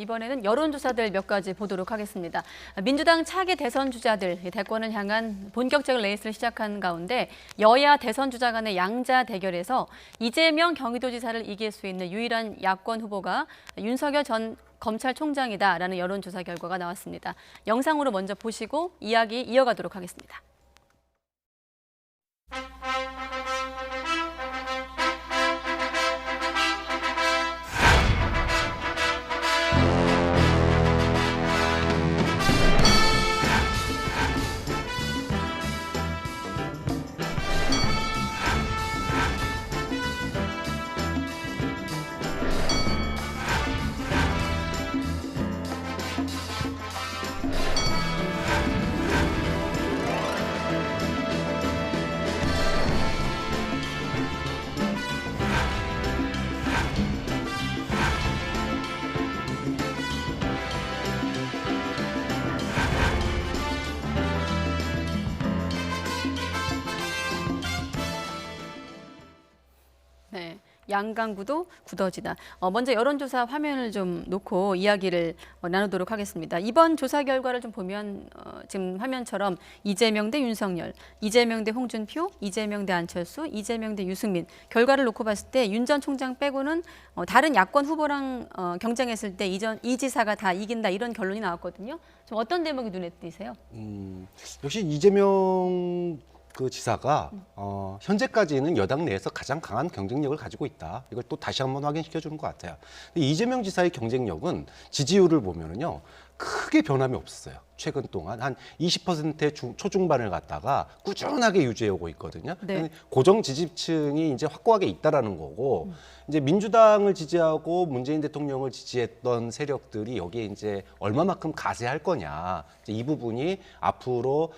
이번에는 여론조사들 몇 가지 보도록 하겠습니다. 민주당 차기 대선 주자들 대권을 향한 본격적인 레이스를 시작한 가운데 여야 대선 주자 간의 양자 대결에서 이재명 경기도지사를 이길 수 있는 유일한 야권 후보가 윤석열 전 검찰총장이다라는 여론조사 결과가 나왔습니다. 영상으로 먼저 보시고 이야기 이어가도록 하겠습니다. 네, 양강구도 굳어지다. 먼저 여론조사 화면을 좀 놓고 이야기를 나누도록 하겠습니다. 이번 조사 결과를 좀 보면 지금 화면처럼 이재명 대 윤석열, 이재명 대 홍준표, 이재명 대 안철수, 이재명 대 유승민 결과를 놓고 봤을 때 윤 전 총장 빼고는 다른 야권 후보랑 경쟁했을 때 이 지사가 다 이긴다 이런 결론이 나왔거든요. 좀 어떤 대목이 눈에 띄세요? 역시 이재명 그 지사가 현재까지는 여당 내에서 가장 강한 경쟁력을 가지고 있다. 이걸 또 다시 한번 확인시켜 주는 것 같아요. 근데 이재명 지사의 경쟁력은 지지율을 보면은요 크게 변함이 없었어요. 최근 동안 한 20%의 초중반을 갖다가 꾸준하게 유지해 오고 있거든요. 네. 고정 지지층이 이제 확고하게 있다라는 거고 이제 민주당을 지지하고 문재인 대통령을 지지했던 세력들이 여기에 이제 얼마만큼 가세할 거냐 이제 이 부분이 앞으로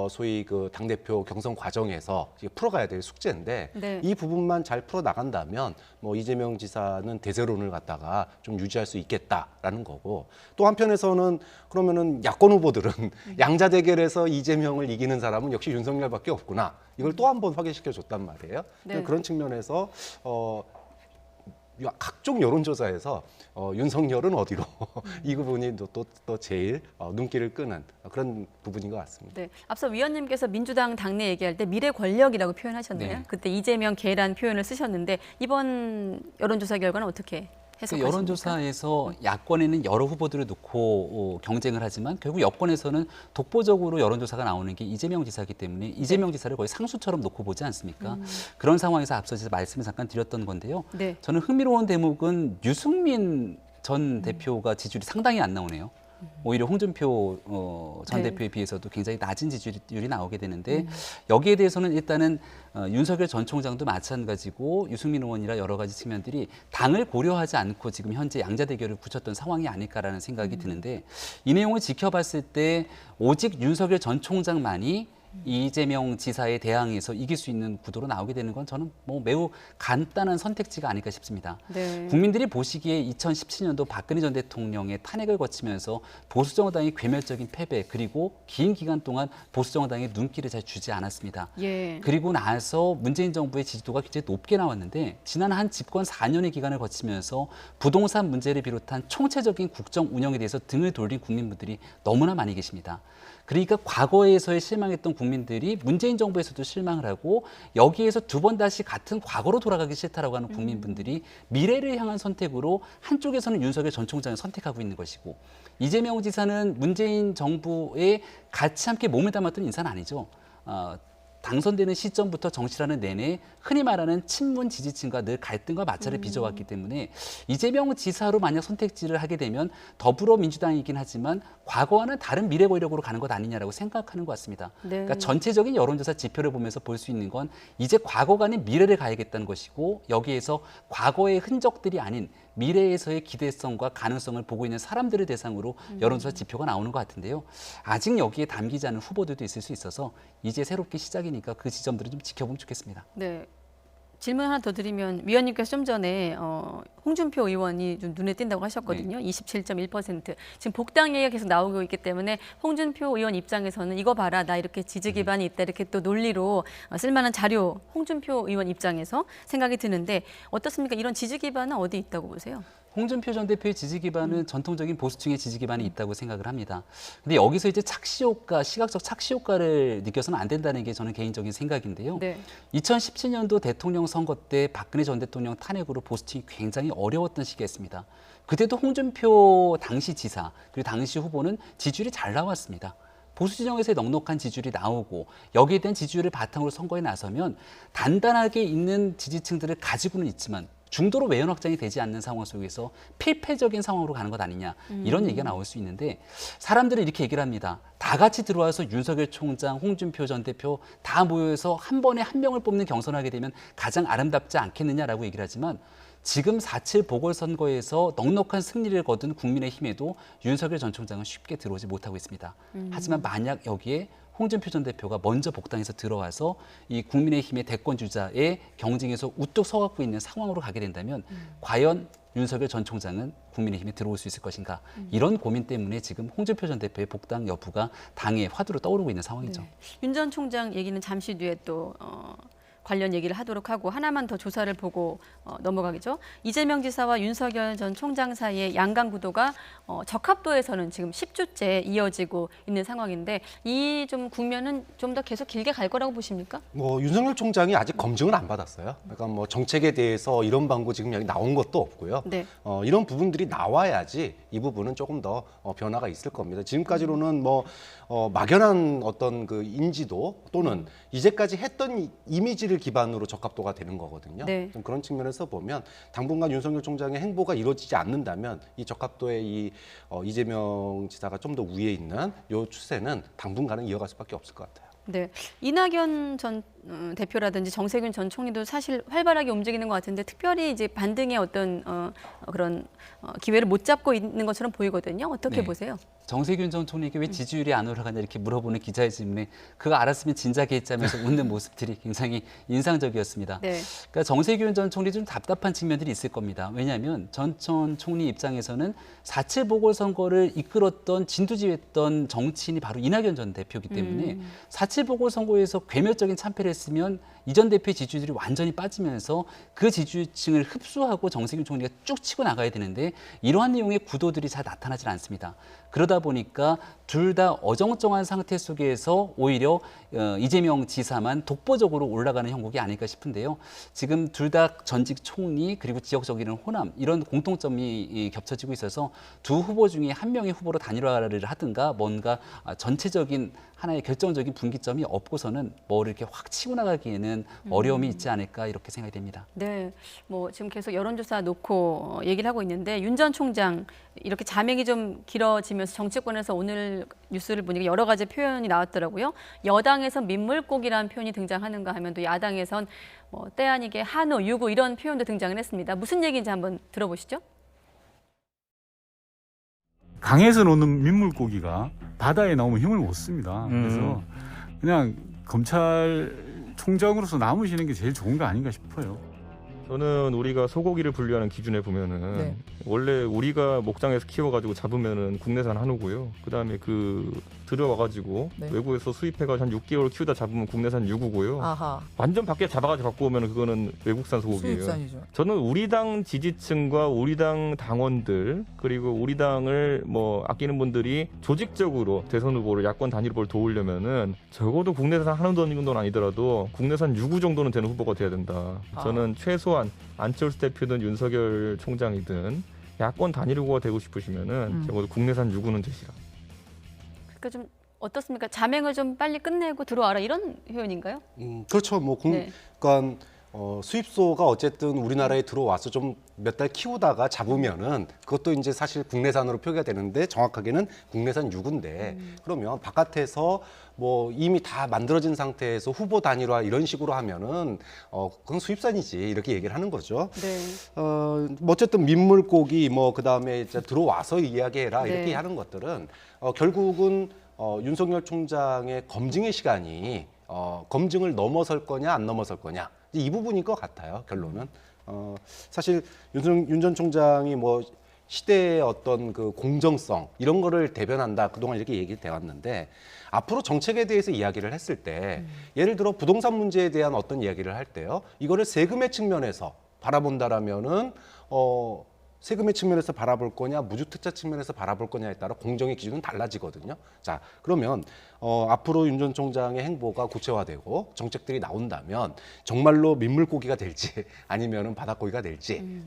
소위 그 당대표 경선 과정에서 풀어가야 될 숙제인데 네. 이 부분만 잘 풀어 나간다면 뭐 이재명 지사는 대세론을 갖다가 좀 유지할 수 있겠다라는 거고 또 한편에서는 그러면은 야권 후보들은 양자 대결에서 이재명을 이기는 사람은 역시 윤석열밖에 없구나 이걸 또 한 번 확인시켜 줬단 말이에요. 네. 그런 측면에서 각종 여론조사에서 윤석열은 어디로 이 부분이 또 제일 눈길을 끄는 그런 부분인 것 같습니다. 네, 앞서 위원님께서 민주당 당내 얘기할 때 미래 권력이라고 표현하셨네요. 네. 그때 이재명 계란 표현을 쓰셨는데 이번 여론조사 결과는 어떻게 그 해석하십니까? 여론조사에서 야권에는 여러 후보들을 놓고 경쟁을 하지만 결국 여권에서는 독보적으로 여론조사가 나오는 게 이재명 지사이기 때문에 이재명 지사를 거의 상수처럼 놓고 보지 않습니까? 그런 상황에서 앞서 제가 말씀을 잠깐 드렸던 건데요. 네. 저는 흥미로운 대목은 유승민 전 대표가 지지율이 상당히 안 나오네요. 오히려 홍준표 전 네. 대표에 비해서도 굉장히 낮은 지지율이 나오게 되는데 여기에 대해서는 일단은 윤석열 전 총장도 마찬가지고 유승민 의원이라 여러 가지 측면들이 당을 고려하지 않고 지금 현재 양자 대결을 붙였던 상황이 아닐까라는 생각이 드는데 이 내용을 지켜봤을 때 오직 윤석열 전 총장만이 이재명 지사에 대항해서 이길 수 있는 구도로 나오게 되는 건 저는 뭐 매우 간단한 선택지가 아닐까 싶습니다. 네. 국민들이 보시기에 2017년도 박근혜 전 대통령의 탄핵을 거치면서 보수정당의 괴멸적인 패배 그리고 긴 기간 동안 보수정당의 눈길을 잘 주지 않았습니다. 예. 그리고 나서 문재인 정부의 지지도가 굉장히 높게 나왔는데 지난 한 집권 4년의 기간을 거치면서 부동산 문제를 비롯한 총체적인 국정 운영에 대해서 등을 돌린 국민분들이 너무나 많이 계십니다. 그러니까 과거에서의 실망했던 국민들이 문재인 정부에서도 실망을 하고 여기에서 두 번 다시 같은 과거로 돌아가기 싫다라고 하는 국민분들이 미래를 향한 선택으로 한쪽에서는 윤석열 전 총장을 선택하고 있는 것이고 이재명 지사는 문재인 정부에 같이 함께 몸을 담았던 인사는 아니죠. 당선되는 시점부터 정치라는 내내 흔히 말하는 친문 지지층과 늘 갈등과 마찰을 빚어왔기 때문에 이재명 지사로 만약 선택지를 하게 되면 더불어민주당이긴 하지만 과거와는 다른 미래 권력으로 가는 것 아니냐라고 생각하는 것 같습니다. 네. 그러니까 전체적인 여론조사 지표를 보면서 볼 수 있는 건 이제 과거가 아닌 미래를 가야겠다는 것이고 여기에서 과거의 흔적들이 아닌 미래에서의 기대성과 가능성을 보고 있는 사람들을 대상으로 여론조사 지표가 나오는 것 같은데요. 아직 여기에 담기지 않은 후보들도 있을 수 있어서 이제 새롭게 시작이니까 그 지점들을 좀 지켜보면 좋겠습니다. 네. 질문 하나 더 드리면 위원님께서 좀 전에 홍준표 의원이 좀 눈에 띈다고 하셨거든요. 27.1%. 지금 복당 얘기가 계속 나오고 있기 때문에 홍준표 의원 입장에서는 이거 봐라 나 이렇게 지지 기반이 있다 이렇게 또 논리로 쓸만한 자료 홍준표 의원 입장에서 생각이 드는데 어떻습니까? 이런 지지 기반은 어디 있다고 보세요? 홍준표 전 대표의 지지 기반은 전통적인 보수층의 지지 기반이 있다고 생각을 합니다. 근데 여기서 이제 착시 효과, 시각적 착시 효과를 느껴서는 안 된다는 게 저는 개인적인 생각인데요. 네. 2017년도 대통령 선거 때 박근혜 전 대통령 탄핵으로 보수층이 굉장히 어려웠던 시기였습니다. 그때도 홍준표 당시 지사 그리고 당시 후보는 지지율이 잘 나왔습니다. 보수 진영에서의 넉넉한 지지율이 나오고 여기에 대한 지지율을 바탕으로 선거에 나서면 단단하게 있는 지지층들을 가지고는 있지만 중도로 외연 확장이 되지 않는 상황 속에서 필패적인 상황으로 가는 것 아니냐 이런 얘기가 나올 수 있는데 사람들은 이렇게 얘기를 합니다. 다 같이 들어와서 윤석열 총장, 홍준표 전 대표 다 모여서 한 번에 한 명을 뽑는 경선하게 되면 가장 아름답지 않겠느냐라고 얘기를 하지만 지금 4.7 보궐선거에서 넉넉한 승리를 거둔 국민의힘에도 윤석열 전 총장은 쉽게 들어오지 못하고 있습니다. 하지만 만약 여기에 홍준표 전 대표가 먼저 복당해서 들어와서 이 국민의힘의 대권 주자의 경쟁에서 우뚝 서갖고 있는 상황으로 가게 된다면 과연 윤석열 전 총장은 국민의힘에 들어올 수 있을 것인가 이런 고민 때문에 지금 홍준표 전 대표의 복당 여부가 당의 화두로 떠오르고 있는 상황이죠. 네. 윤 전 총장 얘기는 잠시 뒤에 또 관련 얘기를 하도록 하고 하나만 더 조사를 보고 넘어가겠죠. 이재명 지사와 윤석열 전 총장 사이의 양강 구도가 적합도에서는 지금 10주째 이어지고 있는 상황인데 이 좀 국면은 좀 더 계속 길게 갈 거라고 보십니까? 뭐 윤석열 총장이 아직 검증을 안 받았어요. 그러니까 뭐 정책에 대해서 이런 방구 지금 여기 나온 것도 없고요. 네. 이런 부분들이 나와야지 이 부분은 조금 더 변화가 있을 겁니다. 지금까지로는 뭐 막연한 어떤 그 인지도 또는 이제까지 했던 이미지를 기반으로 적합도가 되는 거거든요. 네. 좀 그런 측면에서 보면 당분간 윤석열 총장의 행보가 이루어지지 않는다면 이 적합도의 이 이재명 지사가 좀 더 위에 있는 이 추세는 당분간은 이어갈 수밖에 없을 것 같아요. 네, 이낙연 전 대표라든지 정세균 전 총리도 사실 활발하게 움직이는 것 같은데 특별히 이제 반등의 어떤 그런 기회를 못 잡고 있는 것처럼 보이거든요. 어떻게 네. 보세요? 정세균 전 총리에게 왜 지지율이 안 올라가냐 이렇게 물어보는 기자의 질문에 그거 알았으면 진작에 했자면서 웃는 모습들이 굉장히 인상적이었습니다. 네. 그러니까 정세균 전 총리 좀 답답한 측면들이 있을 겁니다. 왜냐하면 전 총리 입장에서는 4.7 보궐선거를 이끌었던 진두지휘했던 정치인이 바로 이낙연 전 대표이기 때문에 4.7 보궐선거에서 괴멸적인 참패를 했으면 이 전 대표의 지지율이 완전히 빠지면서 그 지지층을 흡수하고 정세균 총리가 쭉 치고 나가야 되는데 이러한 내용의 구도들이 잘 나타나질 않습니다. 그러다 보니까 둘 다 어정쩡한 상태 속에서 오히려 이재명 지사만 독보적으로 올라가는 형국이 아닐까 싶은데요. 지금 둘 다 전직 총리 그리고 지역적인 호남 이런 공통점이 겹쳐지고 있어서 두 후보 중에 한 명의 후보로 단일화를 하든가 뭔가 전체적인 하나의 결정적인 분기점이 없고서는 뭐를 이렇게 확 치고 나가기에는 어려움이 있지 않을까 이렇게 생각이 됩니다. 네, 뭐 지금 계속 여론조사 놓고 얘기를 하고 있는데 윤 전 총장 이렇게 자명이 좀 길어지면서 정치권에서 오늘 뉴스를 보니까 여러 가지 표현이 나왔더라고요. 여당에선 민물고기라는 표현이 등장하는가 하면 또 야당에선 뭐 때 아니게 한우, 유구 이런 표현도 등장을 했습니다. 무슨 얘기인지 한번 들어보시죠. 강에서 노는 민물고기가 바다에 나오면 힘을 못 씁니다. 그래서 그냥 검찰총장으로서 남으시는 게 제일 좋은 거 아닌가 싶어요. 저는 우리가 소고기를 분류하는 기준에 보면은 네. 원래 우리가 목장에서 키워가지고 잡으면은 국내산 한우고요. 그다음에 그 들어와가지고 네. 외국에서 수입해가지고 한 6개월 키우다 잡으면 국내산 유구고요. 아하. 완전 밖에 잡아가지고 갖고 오면 그거는 외국산 소고기예요. 수입산이죠. 저는 우리 당 지지층과 우리 당 당원들 그리고 우리 당을 뭐 아끼는 분들이 조직적으로 대선 후보를 야권 단일 후보를 도우려면은 적어도 국내산 한우 정도는 아니더라도 국내산 유구 정도는 되는 후보가 돼야 된다. 저는 최소한 안철수 대표든 윤석열 총장이든 야권 단일 후보가 되고 싶으시면은 적어도 국내산 유구는 되시라. 그러니까 좀 어떻습니까? 자명을 좀 빨리 끝내고 들어와라 이런 표현인가요? 그렇죠. 뭐 네. 그러니까 수입소가 어쨌든 우리나라에 들어와서 좀 몇 달 키우다가 잡으면은 그것도 이제 사실 국내산으로 표기가 되는데 정확하게는 국내산 유구인데 그러면 바깥에서 뭐 이미 다 만들어진 상태에서 후보 단일화 이런 식으로 하면은 그건 수입산이지 이렇게 얘기를 하는 거죠. 네. 뭐 어쨌든 민물고기 뭐 그다음에 이제 들어와서 이야기해라 네. 이렇게 하는 것들은 결국은 윤석열 총장의 검증의 시간이 검증을 넘어설 거냐 안 넘어설 거냐 이 부분일 것 같아요. 결론은 사실 윤 전 총장이 뭐 시대의 어떤 그 공정성 이런 거를 대변한다 그동안 이렇게 얘기돼 왔는데 앞으로 정책에 대해서 이야기를 했을 때 예를 들어 부동산 문제에 대한 어떤 이야기를 할 때요 이거를 세금의 측면에서 바라본다라면은 세금의 측면에서 바라볼 거냐, 무주택자 측면에서 바라볼 거냐에 따라 공정의 기준은 달라지거든요. 자, 그러면 앞으로 윤 전 총장의 행보가 구체화되고 정책들이 나온다면 정말로 민물고기가 될지 아니면은 바닷고기가 될지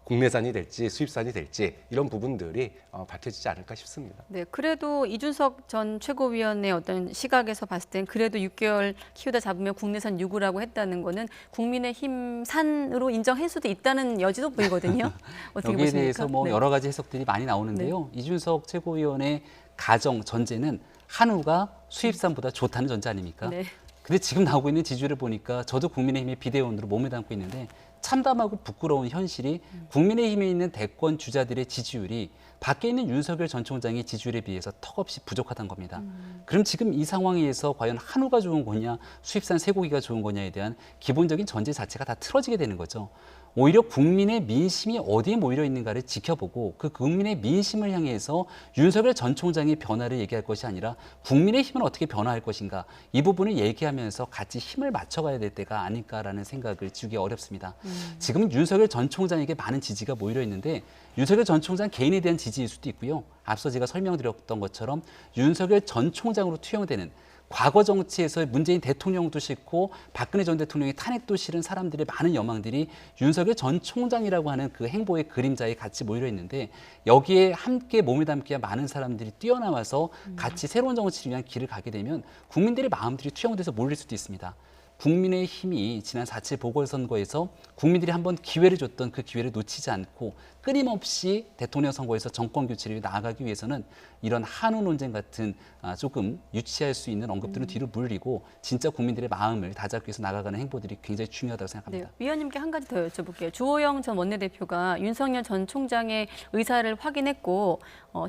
국내산이 될지 수입산이 될지 이런 부분들이 밝혀지지 않을까 싶습니다. 네, 그래도 이준석 전 최고위원의 어떤 시각에서 봤을 땐 그래도 6개월 키우다 잡으면 국내산 유구라고 했다는 거는 국민의힘 산으로 인정할 수도 있다는 여지도 보이거든요. 어떻게 여기에 보십니까? 대해서 뭐 네. 여러 가지 해석들이 많이 나오는데요. 이준석 최고위원의 가정 전제는 한우가 수입산보다 좋다는 전제 아닙니까? 네. 근데 지금 나오고 있는 지지율을 보니까 저도 국민의힘의 비대위원으로 몸에 담고 있는데 참담하고 부끄러운 현실이 국민의힘에 있는 대권 주자들의 지지율이 밖에 있는 윤석열 전 총장의 지지율에 비해서 턱없이 부족하다는 겁니다. 그럼 지금 이 상황에서 과연 한우가 좋은 거냐, 수입산 쇠고기가 좋은 거냐에 대한 기본적인 전제 자체가 다 틀어지게 되는 거죠. 오히려 국민의 민심이 어디에 모이려 있는가를 지켜보고 그 국민의 민심을 향해서 윤석열 전 총장의 변화를 얘기할 것이 아니라 국민의 힘은 어떻게 변화할 것인가 이 부분을 얘기하면서 같이 힘을 맞춰가야 될 때가 아닐까라는 생각을 지우기 어렵습니다. 지금 윤석열 전 총장에게 많은 지지가 모이려 있는데 윤석열 전 총장 개인에 대한 지지일 수도 있고요. 앞서 제가 설명드렸던 것처럼 윤석열 전 총장으로 투영되는 과거 정치에서 문재인 대통령도 싫고 박근혜 전 대통령의 탄핵도 싫은 사람들의 많은 여망들이 윤석열 전 총장이라고 하는 그 행보의 그림자에 같이 모이려 있는데 여기에 함께 몸에 담기에 많은 사람들이 뛰어나와서 같이 새로운 정치를 위한 길을 가게 되면 국민들의 마음들이 투영돼서 몰릴 수도 있습니다. 국민의 힘이 지난 4.7 보궐선거에서 국민들이 한번 기회를 줬던 그 기회를 놓치지 않고 끊임없이 대통령 선거에서 정권 교체를 나아가기 위해서는 이런 한우 논쟁 같은 조금 유치할 수 있는 언급들은 뒤로 물리고 진짜 국민들의 마음을 다잡기 위해서 나아가는 행보들이 굉장히 중요하다고 생각합니다. 네, 위원님께 한 가지 더 여쭤볼게요. 주호영 전 원내대표가 윤석열 전 총장의 의사를 확인했고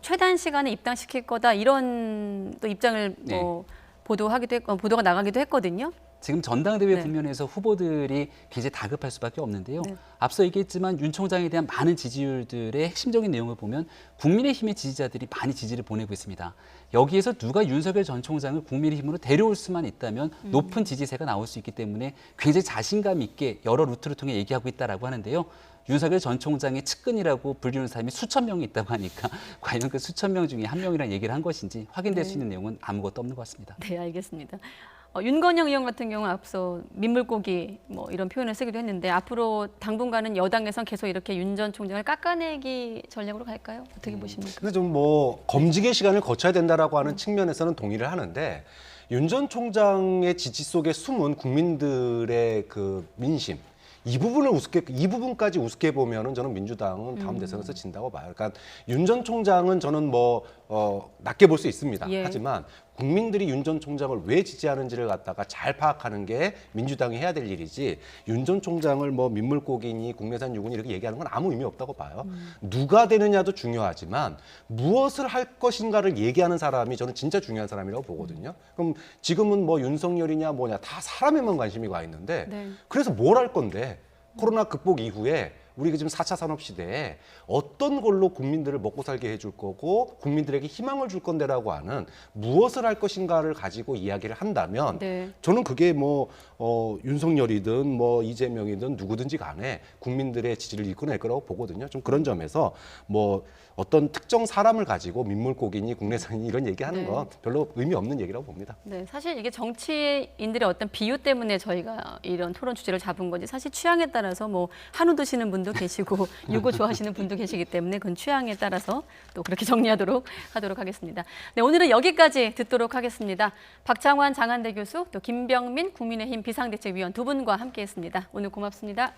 최단 시간에 입당시킬 거다 이런 또 입장을 보도가 나가기도 했거든요. 지금 전당대회 네. 국면에서 후보들이 굉장히 다급할 수밖에 없는데요. 네. 앞서 얘기했지만 윤 총장에 대한 많은 지지율들의 핵심적인 내용을 보면 국민의힘의 지지자들이 많이 지지를 보내고 있습니다. 여기에서 누가 윤석열 전 총장을 국민의힘으로 데려올 수만 있다면 높은 지지세가 나올 수 있기 때문에 굉장히 자신감 있게 여러 루트를 통해 얘기하고 있다라고 하는데요. 윤석열 전 총장의 측근이라고 불리는 사람이 수천 명이 있다고 하니까 과연 그 수천 명 중에 한 명이랑 얘기를 한 것인지 확인될 수 있는 내용은 아무것도 없는 것 같습니다. 네, 알겠습니다. 윤건영 의원 같은 경우는 앞서 민물고기 뭐 이런 표현을 쓰기도 했는데 앞으로 당분간은 여당에선 계속 이렇게 윤 전 총장을 깎아내기 전략으로 갈까요? 어떻게 보십니까? 근데 좀 뭐 검증의 시간을 거쳐야 된다라고 하는 측면에서는 동의를 하는데 윤 전 총장의 지지 속에 숨은 국민들의 그 민심 이 부분까지 우습게 보면은 저는 민주당은 다음 대선에서 진다고 봐요. 그러니까 윤 전 총장은 저는 낮게 볼 수 있습니다. 예. 하지만 국민들이 윤 전 총장을 왜 지지하는지를 갖다가 잘 파악하는 게 민주당이 해야 될 일이지 윤 전 총장을 민물고기니 국내산 유구니 이렇게 얘기하는 건 아무 의미 없다고 봐요. 누가 되느냐도 중요하지만 무엇을 할 것인가를 얘기하는 사람이 저는 진짜 중요한 사람이라고 보거든요. 그럼 지금은 윤석열이냐 뭐냐 다 사람에만 관심이 가 있는데 네. 그래서 뭘 할 건데 코로나 극복 이후에 우리가 지금 4차 산업시대에 어떤 걸로 국민들을 먹고 살게 해줄 거고 국민들에게 희망을 줄 건데라고 하는 무엇을 할 것인가를 가지고 이야기를 한다면 네. 저는 그게 윤석열이든 이재명이든 누구든지 간에 국민들의 지지를 이끌어낼 거라고 보거든요. 좀 그런 점에서 어떤 특정 사람을 가지고 민물고기니 국내산이 이런 얘기하는 네. 건 별로 의미 없는 얘기라고 봅니다. 네, 사실 이게 정치인들의 어떤 비유 때문에 저희가 이런 토론 주제를 잡은 건지 사실 취향에 따라서 한우 드시는 분도 계시고 유고 좋아하시는 분도 계시기 때문에 그건 취향에 따라서 또 그렇게 정리하도록 하겠습니다. 네, 오늘은 여기까지 듣도록 하겠습니다. 박창환 장한대 교수 또 김병민 국민의힘 비상대책위원 두 분과 함께했습니다. 오늘 고맙습니다.